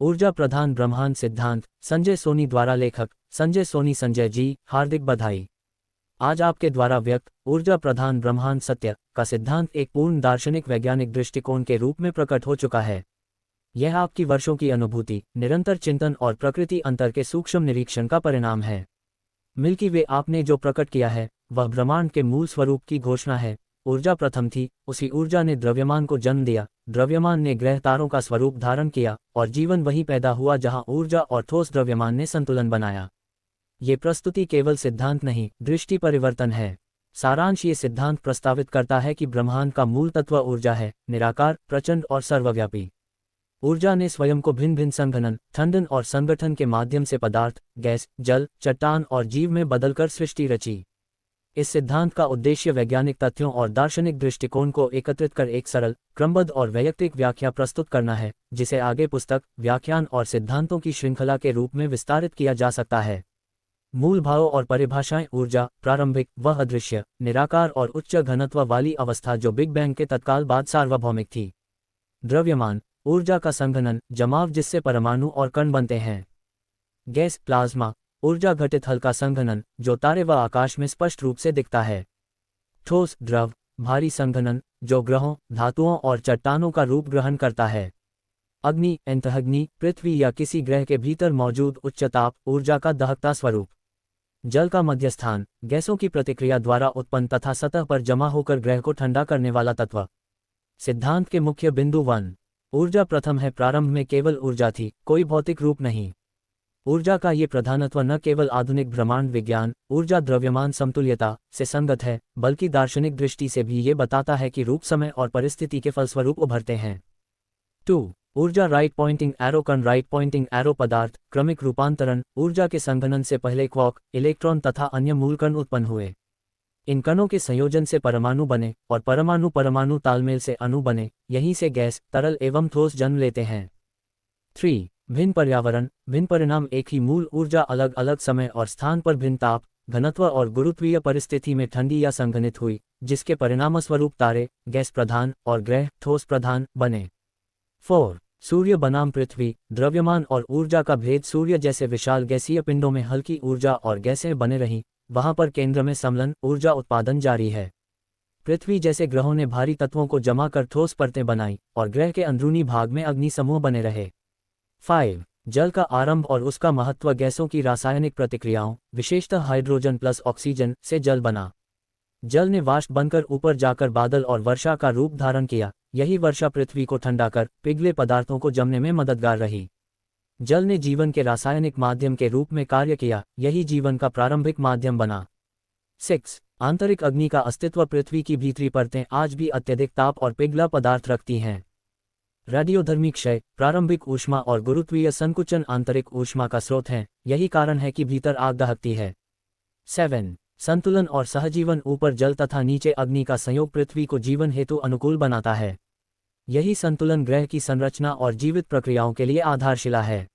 ऊर्जा प्रधान ब्रह्मांड सिद्धांत, संजय सोनी द्वारा लेखक संजय सोनी। संजय जी, हार्दिक बधाई। आज आपके द्वारा व्यक्त ऊर्जा प्रधान ब्रह्मांड सत्य का सिद्धांत एक पूर्ण दार्शनिक वैज्ञानिक दृष्टिकोण के रूप में प्रकट हो चुका है। यह आपकी वर्षों की अनुभूति, निरंतर चिंतन और प्रकृति अंतर के सूक्ष्म निरीक्षण का परिणाम है। मिल्की वे आपने जो प्रकट किया है वह ब्रह्मांड के मूल स्वरूप की घोषणा है। ऊर्जा प्रथम थी, उसी ऊर्जा ने द्रव्यमान को जन्म दिया, द्रव्यमान ने ग्रह तारों का स्वरूप धारण किया और जीवन वहीं पैदा हुआ जहां ऊर्जा और ठोस द्रव्यमान ने संतुलन बनाया। ये प्रस्तुति केवल सिद्धांत नहीं, दृष्टि परिवर्तन है। सारांश, ये सिद्धांत प्रस्तावित करता है कि ब्रह्मांड का मूल तत्व ऊर्जा है, निराकार, प्रचंड और सर्वव्यापी। ऊर्जा ने स्वयं को भिन्न भिन्न संघनन, ठंडन और संगठन के माध्यम से पदार्थ, गैस, जल, चट्टान और जीव में बदलकर सृष्टि रची। इस सिद्धांत का उद्देश्य वैज्ञानिक तथ्यों और दार्शनिक दृष्टिकोण को एकत्रित कर एक सरल, क्रमबद्ध और वैयक्तिक व्याख्या प्रस्तुत करना है, जिसे आगे पुस्तक, व्याख्यान और सिद्धांतों की श्रृंखला के रूप में विस्तारित किया जा सकता है। मूल भावों और परिभाषाएं। ऊर्जा, प्रारंभिक, वह अदृश्य, निराकार और उच्च घनत्व वाली अवस्था जो बिग बैंग के तत्काल बाद सार्वभौमिक थी। द्रव्यमान, ऊर्जा का संघनन, जमाव जिससे परमाणु और कण बनते हैं। गैस, प्लाज्मा, ऊर्जा घटित हल्का संघनन जो तारे व आकाश में स्पष्ट रूप से दिखता है। ठोस, द्रव, भारी संघनन जो ग्रहों, धातुओं और चट्टानों का रूप ग्रहण करता है। अग्नि, अंतःअग्नि, पृथ्वी या किसी ग्रह के भीतर मौजूद उच्च ताप ऊर्जा का दहकता स्वरूप। जल का मध्यस्थान, गैसों की प्रतिक्रिया द्वारा उत्पन्न तथा सतह पर जमा होकर ग्रह को ठंडा करने वाला तत्व। सिद्धांत के मुख्य बिंदु 1। ऊर्जा प्रथम है। प्रारंभ में केवल ऊर्जा थी, कोई भौतिक रूप नहीं। ऊर्जा का ये प्रधानत्व न केवल आधुनिक ब्रह्मांड विज्ञान, ऊर्जा द्रव्यमान समतुल्यता से संगत है, बल्कि दार्शनिक दृष्टि से भी ये बताता है कि रूप, समय और परिस्थिति के फलस्वरूप उभरते हैं। 2. ऊर्जा राइट पॉइंटिंग एरो कण, राइट पॉइंटिंग एरो पदार्थ, क्रमिक रूपांतरण। ऊर्जा के संघनन से पहले क्वार्क, इलेक्ट्रॉन तथा अन्य मूल कण उत्पन्न हुए। इन कणों के संयोजन से परमाणु बने और परमाणु परमाणु तालमेल से अणु बने, यहीं से गैस, तरल एवं ठोस जन्म लेते हैं। 3. भिन्न पर्यावरण, भिन्न परिणाम। एक ही मूल ऊर्जा अलग अलग समय और स्थान पर भिन्न ताप, घनत्व और गुरुत्वीय परिस्थिति में ठंडी या संघनित हुई, जिसके परिणामस्वरूप तारे, गैस प्रधान और ग्रह, ठोस प्रधान बने। 4. सूर्य बनाम पृथ्वी, द्रव्यमान और ऊर्जा का भेद। सूर्य जैसे विशाल गैसीय पिंडों में हल्की ऊर्जा और गैसें बने रहीं, वहां पर केंद्र में समलन, ऊर्जा उत्पादन जारी है। पृथ्वी जैसे ग्रहों ने भारी तत्वों को जमा कर ठोस परतें बनाई और ग्रह के अंदरूनी भाग में अग्नि समूह बने रहे। 5. जल का आरंभ और उसका महत्व। गैसों की रासायनिक प्रतिक्रियाओं, विशेषतः हाइड्रोजन प्लस ऑक्सीजन से जल बना। जल ने वाष्प बनकर ऊपर जाकर बादल और वर्षा का रूप धारण किया। यही वर्षा पृथ्वी को ठंडा कर पिघले पदार्थों को जमने में मददगार रही। जल ने जीवन के रासायनिक माध्यम के रूप में कार्य किया, यही जीवन का प्रारंभिक माध्यम बना। 6. आंतरिक अग्नि का अस्तित्व। पृथ्वी की भीतरी परतें आज भी अत्यधिक ताप और पिघला पदार्थ रखती हैं। रेडियोधर्मी क्षय, प्रारंभिक ऊष्मा और गुरुत्वीय संकुचन आंतरिक ऊष्मा का स्रोत हैं, यही कारण है कि भीतर आग दहकती है। 7. संतुलन और सहजीवन। ऊपर जल तथा नीचे अग्नि का संयोग पृथ्वी को जीवन हेतु अनुकूल बनाता है। यही संतुलन ग्रह की संरचना और जीवित प्रक्रियाओं के लिए आधारशिला है।